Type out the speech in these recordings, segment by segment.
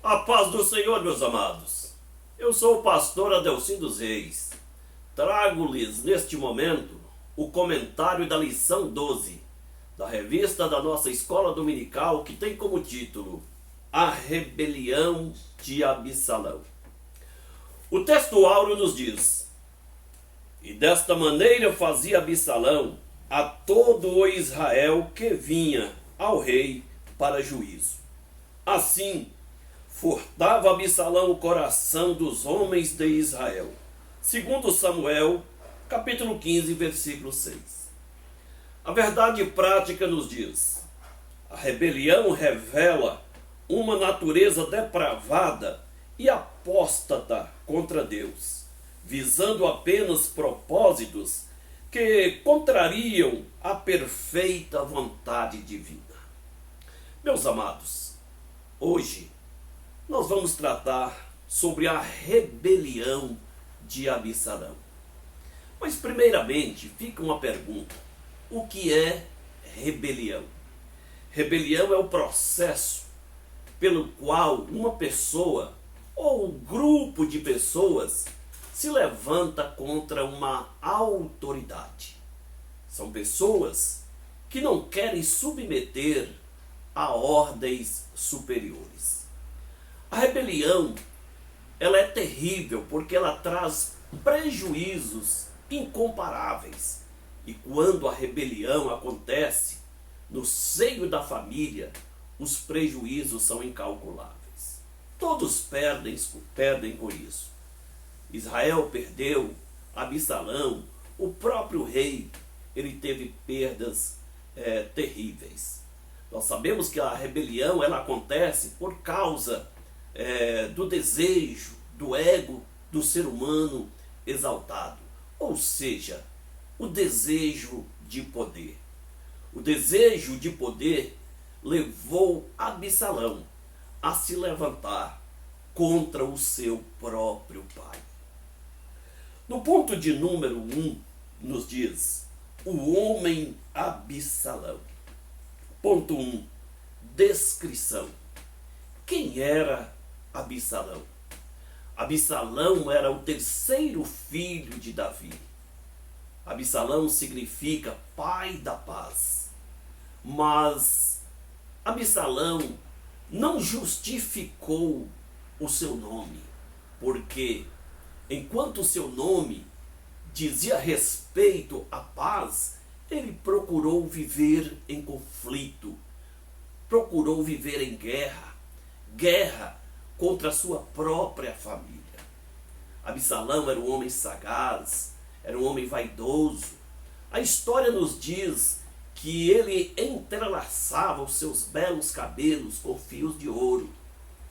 A paz do Senhor, meus amados. Eu sou o pastor Adelcim dos Reis. Trago-lhes neste momento o comentário da lição 12 da revista da nossa escola dominical, que tem como título A Rebelião de Absalão. O texto áureo nos diz: E desta maneira fazia Absalão a todo o Israel que vinha ao rei para juízo. Assim, furtava Absalão o coração dos homens de Israel. Segundo Samuel, capítulo 15, versículo 6. A verdade prática nos diz: a rebelião revela uma natureza depravada e apóstata contra Deus, visando apenas propósitos que contrariam a perfeita vontade divina. Meus amados, hoje nós vamos tratar sobre a rebelião de Absalão. Mas primeiramente fica uma pergunta: o que é rebelião? Rebelião é o processo pelo qual uma pessoa ou um grupo de pessoas se levanta contra uma autoridade. São pessoas que não querem submeter a ordens superiores. A rebelião, ela é terrível porque ela traz prejuízos incomparáveis. E quando a rebelião acontece no seio da família, os prejuízos são incalculáveis. Todos perdem com isso. Israel perdeu, Absalão, o próprio rei, ele teve perdas terríveis. Nós sabemos que a rebelião ela acontece por causa do desejo, do ego do ser humano exaltado. Ou seja, o desejo de poder. O desejo de poder levou Absalão a se levantar contra o seu próprio pai. No ponto de número 1, nos diz: o homem Absalão. Ponto 1. Descrição. Quem era Absalão? Absalão era o terceiro filho de Davi. Absalão significa pai da paz. Mas Absalão não justificou o seu nome, porque enquanto o seu nome dizia respeito à paz, ele procurou viver em conflito, procurou viver em guerra contra a sua própria família. Absalão era um homem sagaz, era um homem vaidoso. A história nos diz que ele entrelaçava os seus belos cabelos com fios de ouro.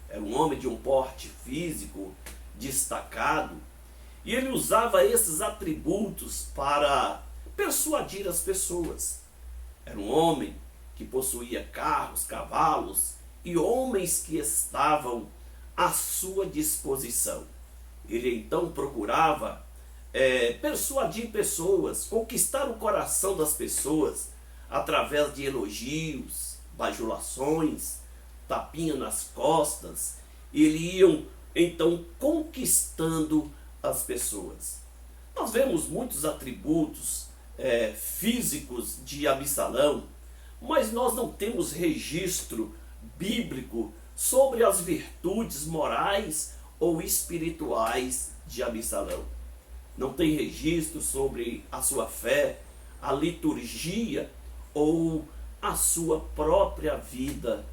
Era um homem de um porte físico destacado, e ele usava esses atributos para persuadir as pessoas. Era um homem que possuía carros, cavalos e homens que estavam à sua disposição. Ele então procurava persuadir pessoas, conquistar o coração das pessoas através de elogios, bajulações, tapinha nas costas. Eles iam então conquistando as pessoas. Nós vemos muitos atributos físicos de Absalão, mas nós não temos registro bíblico sobre as virtudes morais ou espirituais de Absalão. Não tem registro sobre a sua fé, a liturgia ou a sua própria vida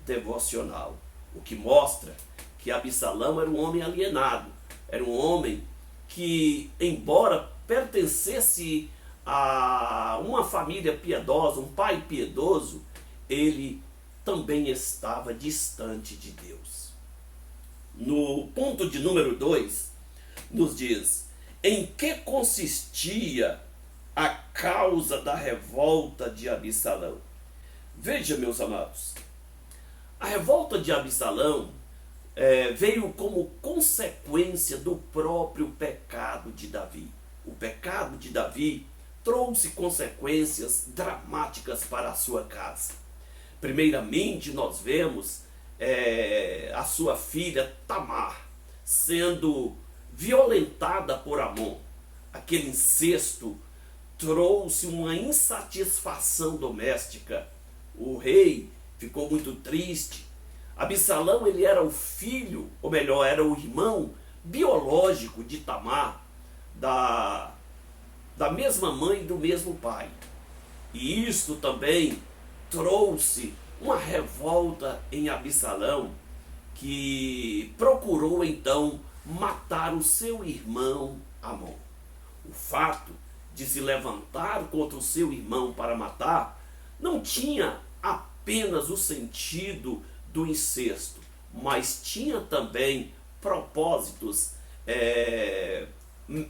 devocional. O que mostra que Absalão era um homem alienado, era um homem que, embora pertencesse a uma família piedosa, um pai piedoso, ele também estava distante de Deus. No ponto de número 2, nos diz: em que consistia a causa da revolta de Absalão? Veja, meus amados, a revolta de Absalão veio como consequência do próprio pecado de Davi. O pecado de Davi trouxe consequências dramáticas para a sua casa. Primeiramente, nós vemos a sua filha Tamar sendo violentada por Amon. Aquele incesto trouxe uma insatisfação doméstica. O rei ficou muito triste. Absalão, ele era o filho, ou melhor, era o irmão biológico de Tamar, da mesma mãe e do mesmo pai. E isto também trouxe uma revolta em Absalão, que procurou então matar o seu irmão Amon. O fato de se levantar contra o seu irmão para matar não tinha apenas o sentido do incesto, mas tinha também propósitos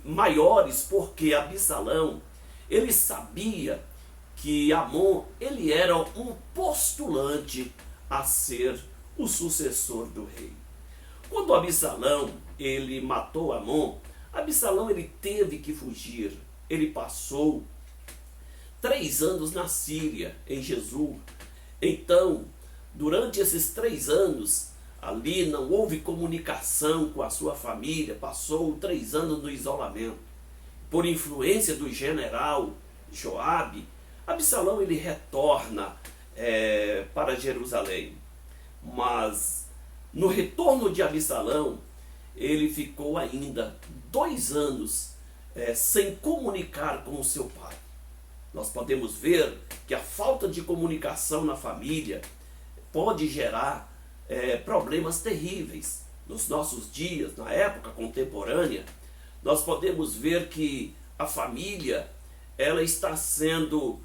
maiores, porque Absalão, ele sabia que Amon, ele era um postulante a ser o sucessor do rei. Quando Absalão, ele matou Amon, Absalão, ele teve que fugir. Ele passou 3 anos na Síria, em Jesur. Então, durante esses 3 anos, ali não houve comunicação com a sua família, passou 3 anos no isolamento. Por influência do general Joabe, Absalão, ele retorna para Jerusalém. Mas no retorno de Absalão, ele ficou ainda 2 anos sem comunicar com o seu pai. Nós podemos ver que a falta de comunicação na família pode gerar problemas terríveis. Nos nossos dias, na época contemporânea, nós podemos ver que a família, ela está sendo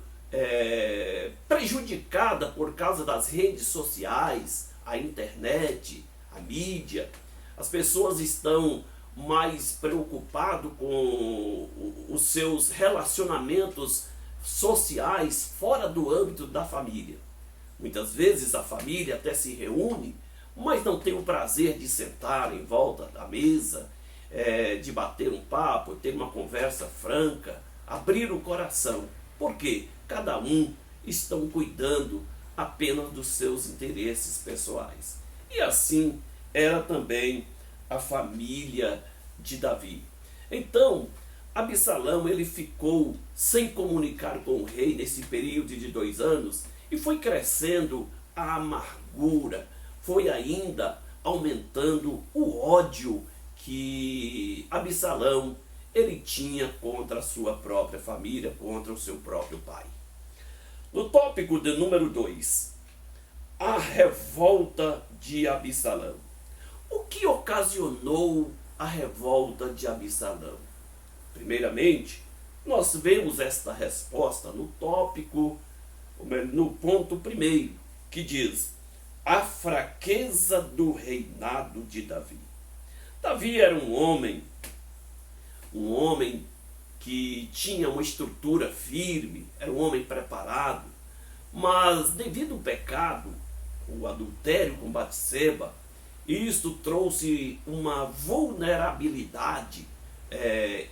prejudicada por causa das redes sociais, a internet, a mídia. As pessoas estão mais preocupadas com os seus relacionamentos sociais fora do âmbito da família. Muitas vezes a família até se reúne, mas não tem o prazer de sentar em volta da mesa, de bater um papo, ter uma conversa franca, abrir o coração. Por quê? Cada um estão cuidando apenas dos seus interesses pessoais. E assim era também a família de Davi. Então, Absalão, ele ficou sem comunicar com o rei nesse período de 2 anos, e foi crescendo a amargura, foi ainda aumentando o ódio que Absalão, ele tinha contra a sua própria família, contra o seu próprio pai. No tópico de número 2, a revolta de Absalão. O que ocasionou a revolta de Absalão? Primeiramente, nós vemos esta resposta no tópico, no ponto 1, que diz: a fraqueza do reinado de Davi. Davi era um homem que tinha uma estrutura firme, era um homem preparado, mas devido ao pecado, o adultério com Batseba, isto trouxe uma vulnerabilidade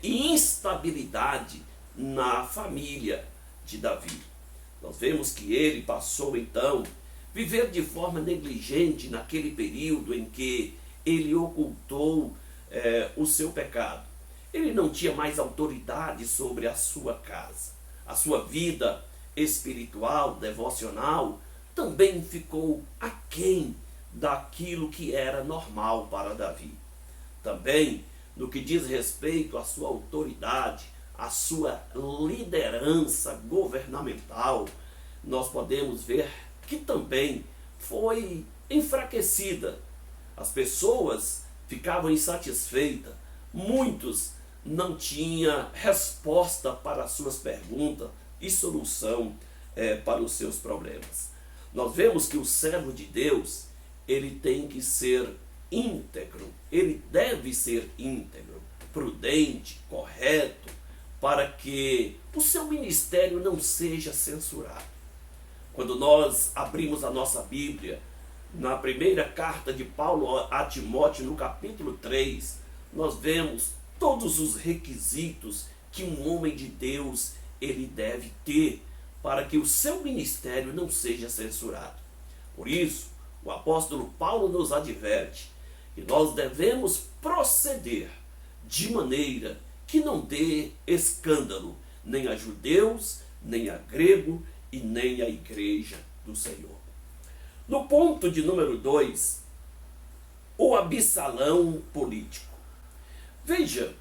e instabilidade na família de Davi. Nós vemos que ele passou então viver de forma negligente naquele período em que ele ocultou o seu pecado. Ele não tinha mais autoridade sobre a sua casa. A sua vida espiritual, devocional, também ficou aquém daquilo que era normal para Davi. Também, no que diz respeito à sua autoridade, à sua liderança governamental, nós podemos ver que também foi enfraquecida. As pessoas ficavam insatisfeitas, muitos não tinham resposta para as suas perguntas e solução para os seus problemas. Nós vemos que o servo de Deus, ele tem que ser íntegro, ele deve ser íntegro, prudente, correto, para que o seu ministério não seja censurado. Quando nós abrimos a nossa Bíblia, na primeira carta de Paulo a Timóteo, no capítulo 3, nós vemos todos os requisitos que um homem de Deus ele deve ter para que o seu ministério não seja censurado. Por isso, o apóstolo Paulo nos adverte que nós devemos proceder de maneira que não dê escândalo nem a judeus, nem a grego e nem a igreja do Senhor. No ponto de número 2, o Absalão político. Veja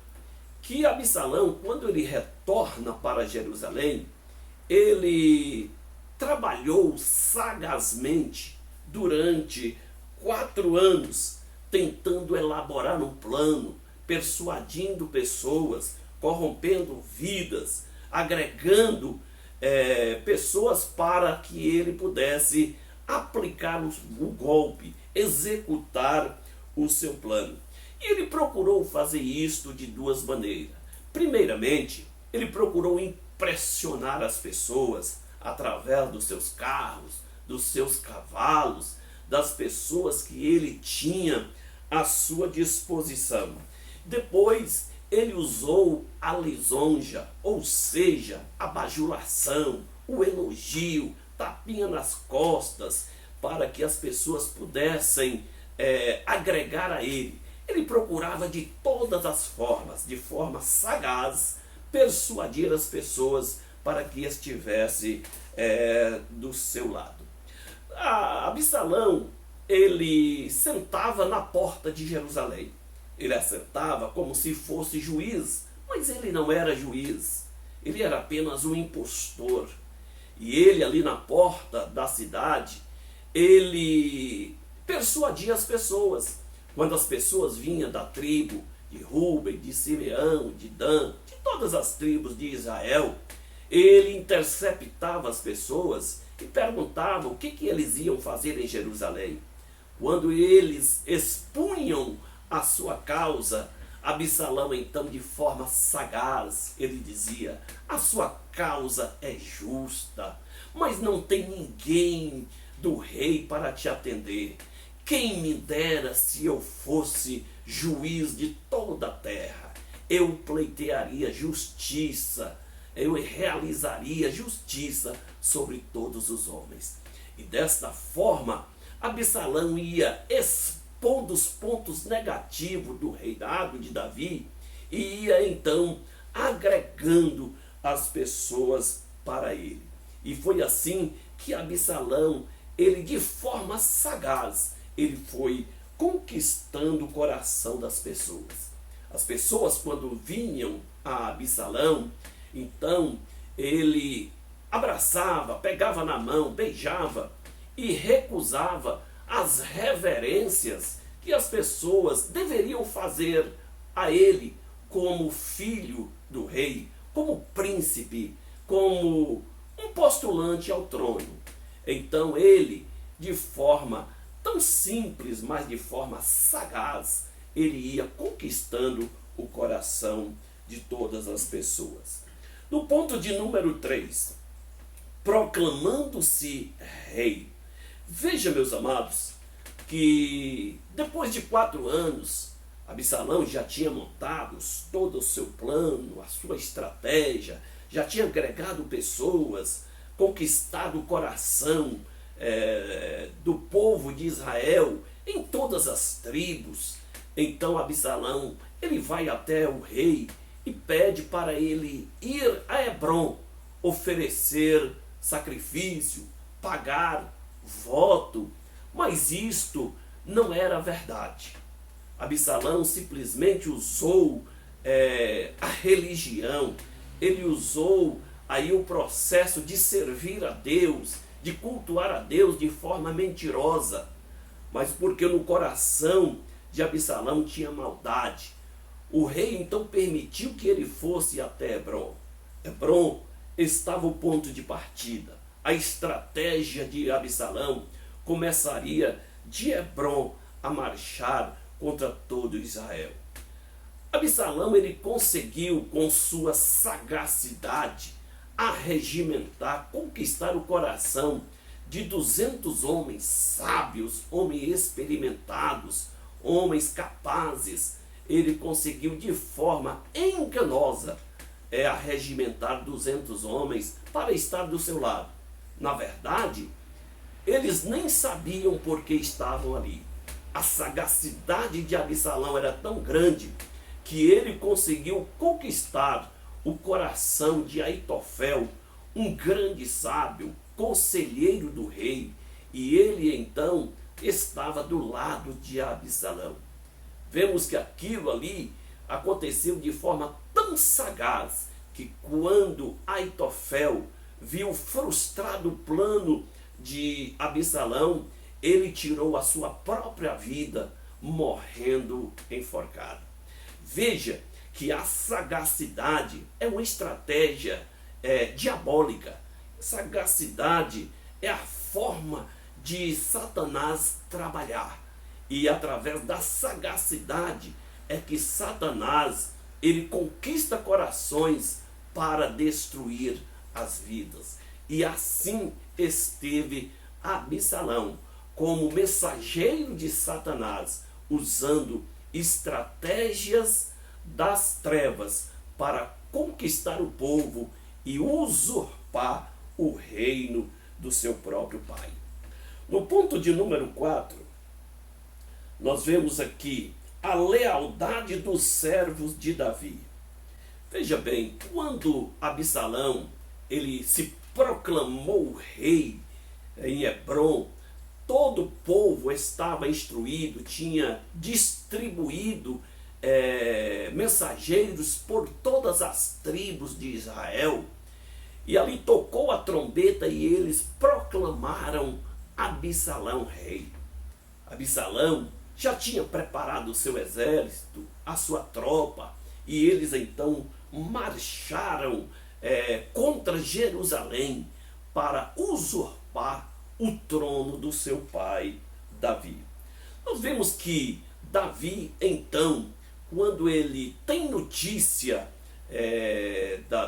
que Absalão, quando ele retorna para Jerusalém, ele trabalhou sagazmente durante 4 anos, tentando elaborar um plano, persuadindo pessoas, corrompendo vidas, agregando pessoas para que ele pudesse aplicar o golpe, executar o seu plano. E ele procurou fazer isto de 2 maneiras. Primeiramente, ele procurou impressionar as pessoas através dos seus carros, dos seus cavalos, das pessoas que ele tinha à sua disposição. Depois, ele usou a lisonja, ou seja, a bajulação, o elogio, tapinha nas costas, para que as pessoas pudessem agregar a ele. Ele procurava de todas as formas, de forma sagaz, persuadir as pessoas para que estivesse do seu lado. Absalão, ele sentava na porta de Jerusalém. Ele assentava como se fosse juiz, mas ele não era juiz. Ele era apenas um impostor. E ele ali na porta da cidade, ele persuadia as pessoas. Quando as pessoas vinham da tribo de Rúben, de Simeão, de Dan, de todas as tribos de Israel, ele interceptava as pessoas e perguntava o que eles iam fazer em Jerusalém. Quando eles expunham a sua causa, Absalão então, de forma sagaz, ele dizia: a sua causa é justa, mas não tem ninguém do rei para te atender. Quem me dera se eu fosse juiz de toda a terra. Eu pleitearia justiça, eu realizaria justiça sobre todos os homens. E desta forma, Absalão ia expondo os pontos negativos do reinado de Davi e ia então agregando as pessoas para ele. E foi assim que Absalão, ele de forma sagaz, ele foi conquistando o coração das pessoas. As pessoas, quando vinham a Absalão, então ele abraçava, pegava na mão, beijava e recusava as reverências que as pessoas deveriam fazer a ele como filho do rei, como príncipe, como um postulante ao trono. Então ele, de forma tão simples, mas de forma sagaz, ele ia conquistando o coração de todas as pessoas. No ponto de número 3, proclamando-se rei. Veja, meus amados, que depois de 4 anos, Absalão já tinha montado todo o seu plano, a sua estratégia, já tinha agregado pessoas, conquistado o coração do povo de Israel em todas as tribos. Então Absalão, ele vai até o rei e pede para ele ir a Hebrom, oferecer sacrifício, pagar voto, mas isto não era verdade. Absalão simplesmente usou a religião, ele usou aí o processo de servir a Deus, de cultuar a Deus de forma mentirosa, mas porque no coração de Absalão tinha maldade. O rei então permitiu que ele fosse até Hebrom. Hebrom estava o ponto de partida. A estratégia de Absalão começaria de Hebrom a marchar contra todo Israel. Absalão, ele conseguiu com sua sagacidade arregimentar, conquistar o coração de 200 homens sábios, homens experimentados, homens capazes. Ele conseguiu de forma enganosa arregimentar 200 homens para estar do seu lado. Na verdade, Eles nem sabiam por que estavam ali. A sagacidade de Absalão era tão grande que ele conseguiu conquistar o coração de Aitofel, um grande sábio, conselheiro do rei, e ele então estava do lado de Absalão. Vemos que aquilo ali aconteceu de forma tão sagaz que quando Aitofel viu frustrado o plano de Absalão, ele tirou a sua própria vida, morrendo enforcado. Veja que a sagacidade é uma estratégia diabólica. Sagacidade é a forma de Satanás trabalhar. E através da sagacidade é que Satanás ele conquista corações para destruir as vidas. E assim esteve Absalão como mensageiro de Satanás, usando estratégias das trevas para conquistar o povo e usurpar o reino do seu próprio pai. No ponto de número 4, nós vemos aqui a lealdade dos servos de Davi. Veja bem, quando Absalão ele se proclamou rei em Hebrom, todo o povo estava instruído, tinha distribuído mensageiros por todas as tribos de Israel, e ali tocou a trombeta e eles proclamaram Absalão rei. Absalão já tinha preparado o seu exército, a sua tropa, e eles então marcharam contra Jerusalém para usurpar o trono do seu pai Davi. Nós vemos que Davi então, quando ele tem notícia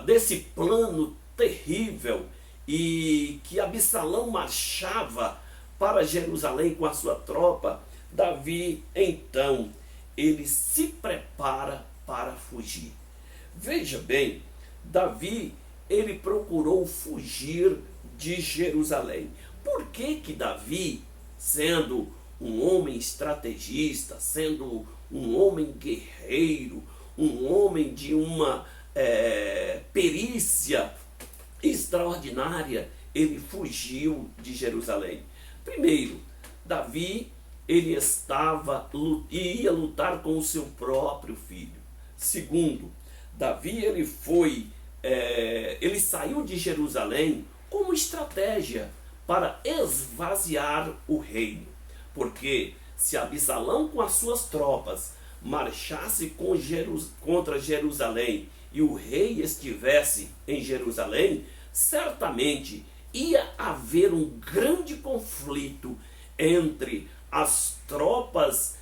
desse plano terrível e que Absalão marchava para Jerusalém com a sua tropa, Davi então ele se prepara para fugir. Veja bem, Davi ele procurou fugir de Jerusalém. Por que Davi, sendo um homem estrategista, sendo um homem guerreiro, um homem de uma perícia extraordinária, ele fugiu de Jerusalém? Primeiro, Davi ele ia lutar com o seu próprio filho. Segundo, Davi ele saiu de Jerusalém como estratégia para esvaziar o reino. Porque se Absalão com as suas tropas marchasse contra Jerusalém e o rei estivesse em Jerusalém, certamente ia haver um grande conflito entre as tropas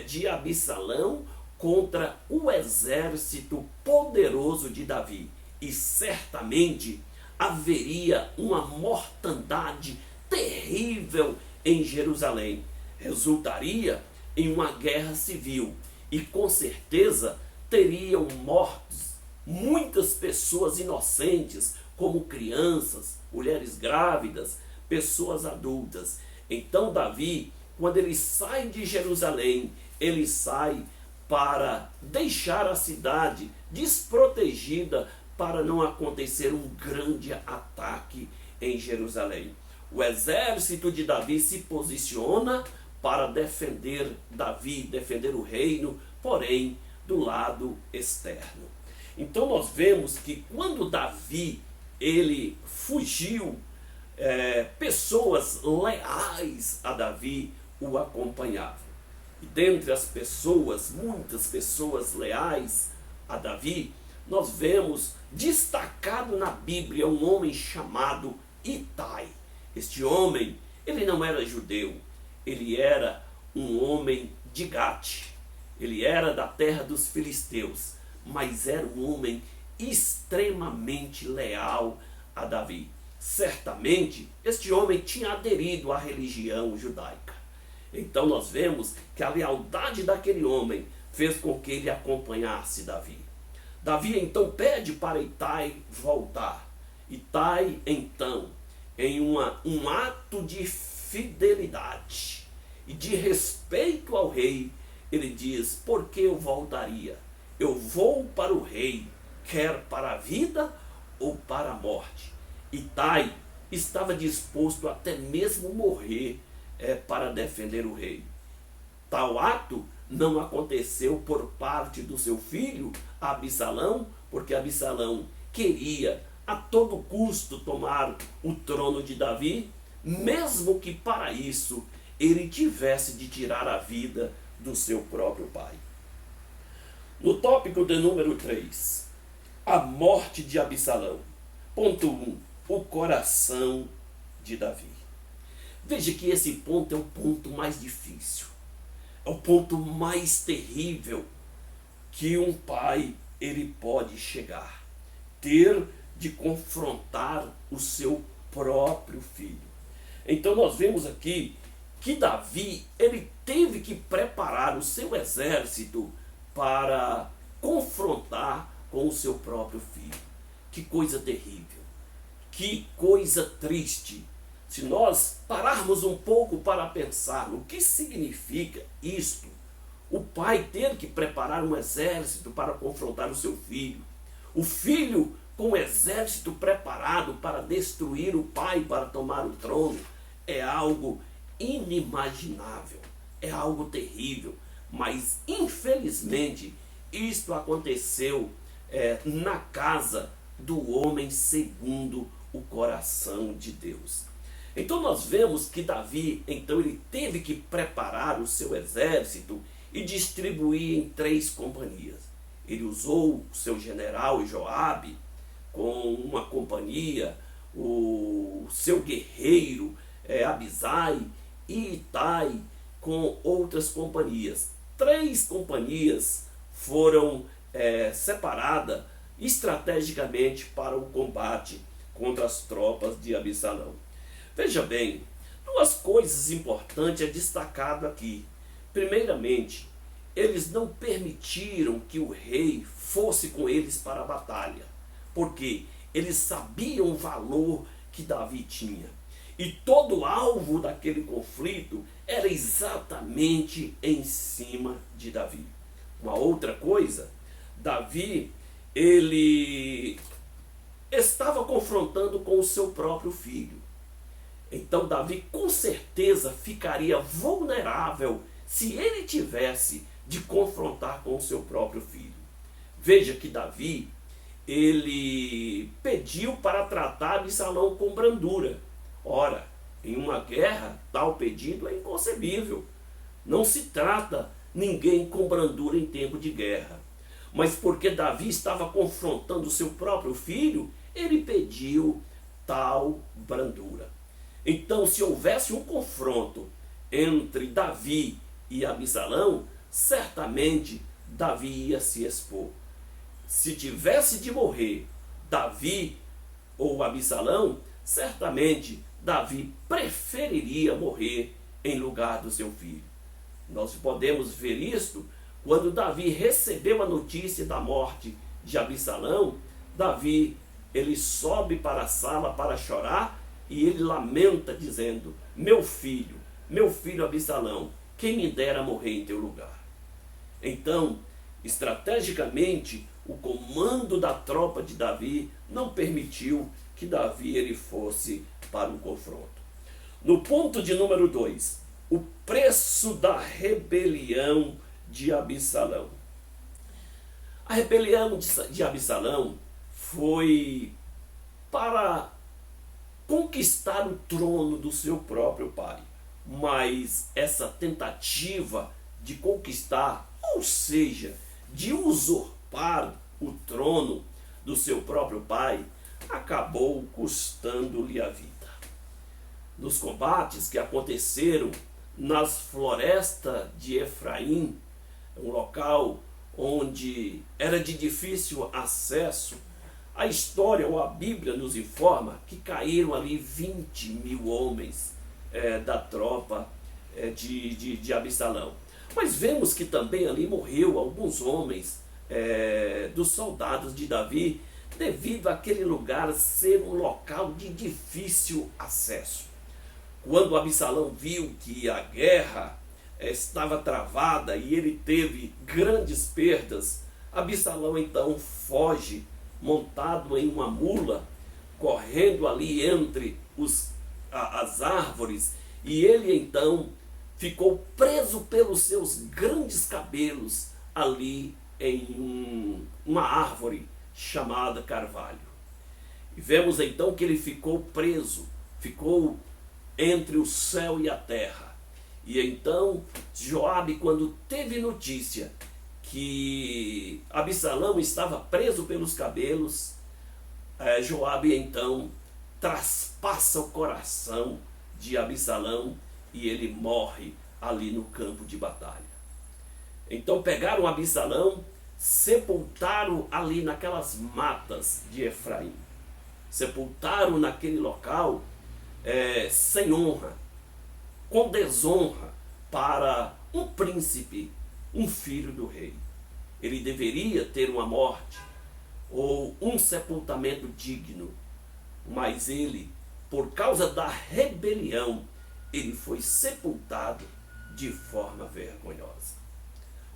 de Absalão contra o exército poderoso de Davi. E certamente haveria uma mortandade terrível em Jerusalém. Resultaria em uma guerra civil e com certeza teriam mortos muitas pessoas inocentes, como crianças, mulheres grávidas, pessoas adultas. Então Davi, quando ele sai de Jerusalém, ele sai para deixar a cidade desprotegida para não acontecer um grande ataque em Jerusalém. O exército de Davi se posiciona para defender Davi, defender o reino, porém do lado externo. Então nós vemos que quando Davi ele fugiu, pessoas leais a Davi o acompanhavam. E dentre as pessoas, muitas pessoas leais a Davi, nós vemos destacado na Bíblia um homem chamado Itai. Este homem, ele não era judeu, ele era um homem de Gate, ele era da terra dos filisteus, mas era um homem extremamente leal a Davi. Certamente, este homem tinha aderido à religião judaica. Então nós vemos que a lealdade daquele homem fez com que ele acompanhasse Davi. Davi então pede para Itai voltar. Itai então, em um ato de fidelidade e de respeito ao rei, ele diz: porque eu voltaria? Eu vou para o rei, quer para a vida ou para a morte. Itai estava disposto até mesmo morrer para defender o rei. Tal ato não aconteceu por parte do seu filho Absalão, porque Absalão queria a todo custo tomar o trono de Davi, mesmo que para isso ele tivesse de tirar a vida do seu próprio pai. No tópico de número 3, a morte de Absalão. Ponto 1, o coração de Davi. Veja que esse ponto é o ponto mais difícil, é o ponto mais terrível que um pai ele pode chegar, ter de confrontar o seu próprio filho. Então nós vemos aqui que Davi ele teve que preparar o seu exército para confrontar com o seu próprio filho. Que coisa terrível, que coisa triste. Se nós pararmos um pouco para pensar no que significa isto, o pai ter que preparar um exército para confrontar o seu filho, o filho com o exército preparado para destruir o pai, para tomar o trono, é algo inimaginável, é algo terrível. Mas infelizmente isto aconteceu na casa do homem segundo o coração de Deus. Então nós vemos que Davi, então ele teve que preparar o seu exército e distribuir em 3 companhias. Ele usou o seu general Joabe com uma companhia, o seu guerreiro Abisai e Itai com outras companhias. 3 companhias foram separadas estrategicamente para o combate contra as tropas de Absalão. Veja bem, 2 coisas importantes é destacado aqui. Primeiramente, eles não permitiram que o rei fosse com eles para a batalha, porque eles sabiam o valor que Davi tinha. E todo o alvo daquele conflito era exatamente em cima de Davi. Uma outra coisa, Davi, ele estava confrontando com o seu próprio filho. Então Davi com certeza ficaria vulnerável se ele tivesse de confrontar com o seu próprio filho. Veja que Davi, ele pediu para tratar Absalão com brandura. Ora, em uma guerra, tal pedido é inconcebível. Não se trata ninguém com brandura em tempo de guerra. Mas porque Davi estava confrontando o seu próprio filho, ele pediu tal brandura. Então, se houvesse um confronto entre Davi e Absalão, certamente Davi ia se expor. Se tivesse de morrer Davi ou Absalão, certamente Davi preferiria morrer em lugar do seu filho. Nós podemos ver isto quando Davi recebeu a notícia da morte de Absalão. Davi, ele sobe para a sala para chorar e ele lamenta dizendo: meu filho Absalão, quem me dera morrer em teu lugar. Então, estrategicamente, o comando da tropa de Davi não permitiu que Davi ele fosse para o confronto. No ponto de número 2, o preço da rebelião de Absalão. A rebelião de Absalão foi para conquistar o trono do seu próprio pai. Mas essa tentativa de conquistar, ou seja, de usurpar o trono do seu próprio pai, acabou custando-lhe a vida. Nos combates que aconteceram nas florestas de Efraim, um local onde era de difícil acesso, a história ou a Bíblia nos informa que caíram ali 20.000 homens da tropa de Absalão. Mas vemos que também ali morreu alguns homens dos soldados de Davi, devido àquele lugar ser um local de difícil acesso. quando Absalão viu que a guerra estava travada e ele teve grandes perdas, Absalão então foge montado em uma mula, correndo ali entre as árvores, e ele então ficou preso pelos seus grandes cabelos ali em uma árvore chamada carvalho. E vemos então que ele ficou preso, ficou entre o céu e a terra. E então Joabe, quando teve notícia que Absalão estava preso pelos cabelos, Joabe então traspassa o coração de Absalão e ele morre ali no campo de batalha. Então pegaram Absalão, sepultaram ali naquelas matas de Efraim, sepultaram naquele local sem honra, com desonra para um príncipe, um filho do rei. Ele deveria ter uma morte ou um sepultamento digno, mas ele, por causa da rebelião, ele foi sepultado de forma vergonhosa.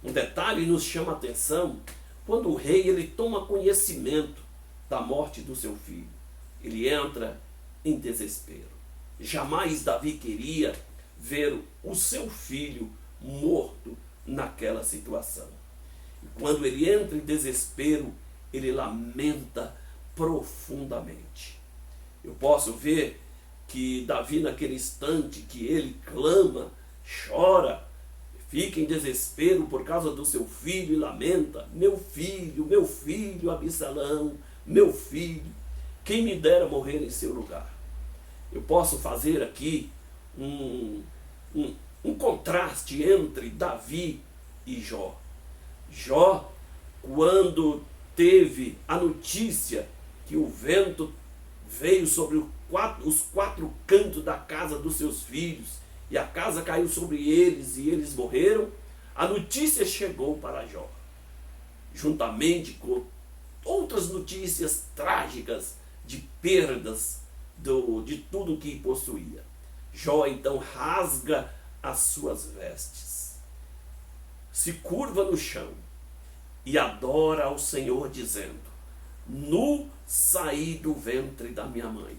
Um detalhe nos chama a atenção quando o rei ele toma conhecimento da morte do seu filho. Ele entra em desespero. Jamais Davi queria ver o seu filho morto naquela situação. E quando ele entra em desespero, ele lamenta profundamente. Eu posso ver que Davi, naquele instante que ele clama, chora, fica em desespero por causa do seu filho e lamenta: meu filho, Absalão, meu filho, quem me dera morrer em seu lugar. Eu posso fazer aqui um contraste entre Davi e Jó. Jó, quando teve a notícia que o vento veio sobre os quatro cantos da casa dos seus filhos, e a casa caiu sobre eles e eles morreram, a notícia chegou para Jó, juntamente com outras notícias trágicas de perdas de tudo que possuía. Jó então rasga as suas vestes, se curva no chão e adora ao Senhor, dizendo: nu saí do ventre da minha mãe,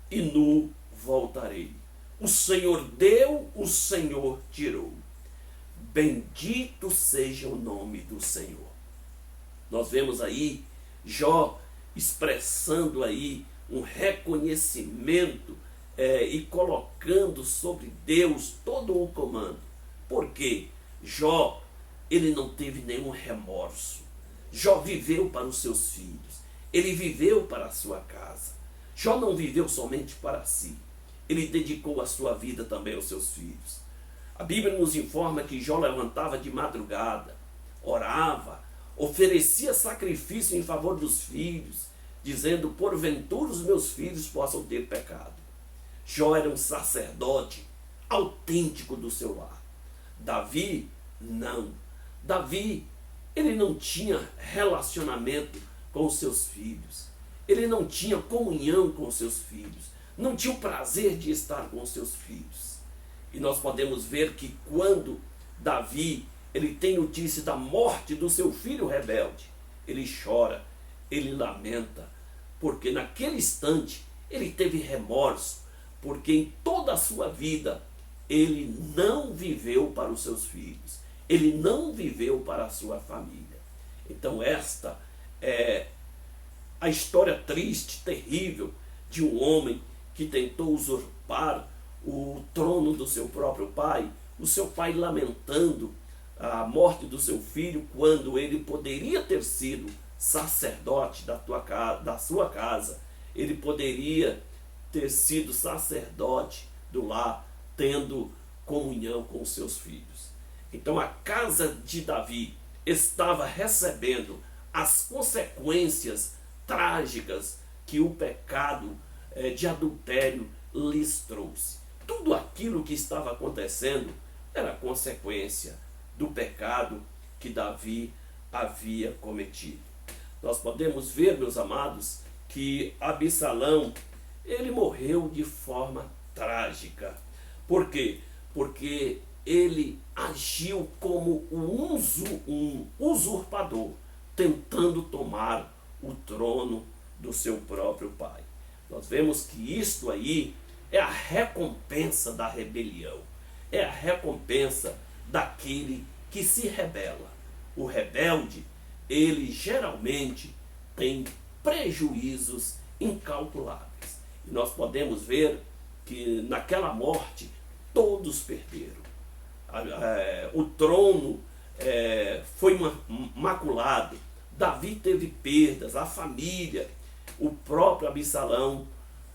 e nu voltarei. O Senhor deu, o Senhor tirou. Bendito seja o nome do Senhor. Nós vemos aí Jó expressando aí um reconhecimento e colocando sobre Deus todo o comando. Porque Jó, ele não teve nenhum remorso. Jó viveu para os seus filhos. Ele viveu para a sua casa. Jó não viveu somente para si. Ele dedicou a sua vida também aos seus filhos. A Bíblia nos informa que Jó levantava de madrugada, orava, oferecia sacrifício em favor dos filhos, dizendo: porventura os meus filhos possam ter pecado. Jó era um sacerdote autêntico do seu lar. Davi, não. Davi, ele não tinha relacionamento com os seus filhos. Ele não tinha comunhão com os seus filhos. Não tinha o prazer de estar com os seus filhos. E nós podemos ver que quando Davi ele tem notícia da morte do seu filho rebelde, ele chora, ele lamenta, porque naquele instante ele teve remorso, porque em toda a sua vida ele não viveu para os seus filhos, ele não viveu para a sua família. Então esta é a história triste, terrível, de um homem que tentou usurpar o trono do seu próprio pai, o seu pai lamentando a morte do seu filho, quando ele poderia ter sido sacerdote da sua casa, ele poderia ter sido sacerdote do lar, tendo comunhão com os seus filhos. Então a casa de Davi estava recebendo as consequências trágicas que o pecado de adultério lhes trouxe. Tudo aquilo que estava acontecendo era consequência do pecado que Davi havia cometido. Nós podemos ver, meus amados, que Absalão, ele morreu de forma trágica. Por quê? Porque ele agiu como um usurpador, tentando tomar o trono do seu próprio pai. Nós vemos que isto aí é a recompensa da rebelião, é a recompensa daquele que se rebela. O rebelde, ele geralmente tem prejuízos incalculáveis. E nós podemos ver que naquela morte todos perderam. O trono foi maculado, Davi teve perdas, a família, o próprio Absalão,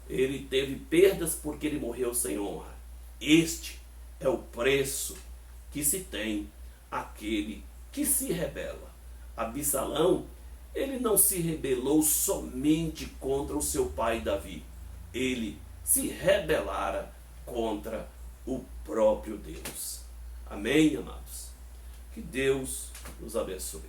ele teve perdas porque ele morreu sem honra. Este é o preço que se tem aquele que se rebela. Absalão, ele não se rebelou somente contra o seu pai Davi, ele se rebelara contra o próprio Deus. Amém, amados? Que Deus nos abençoe.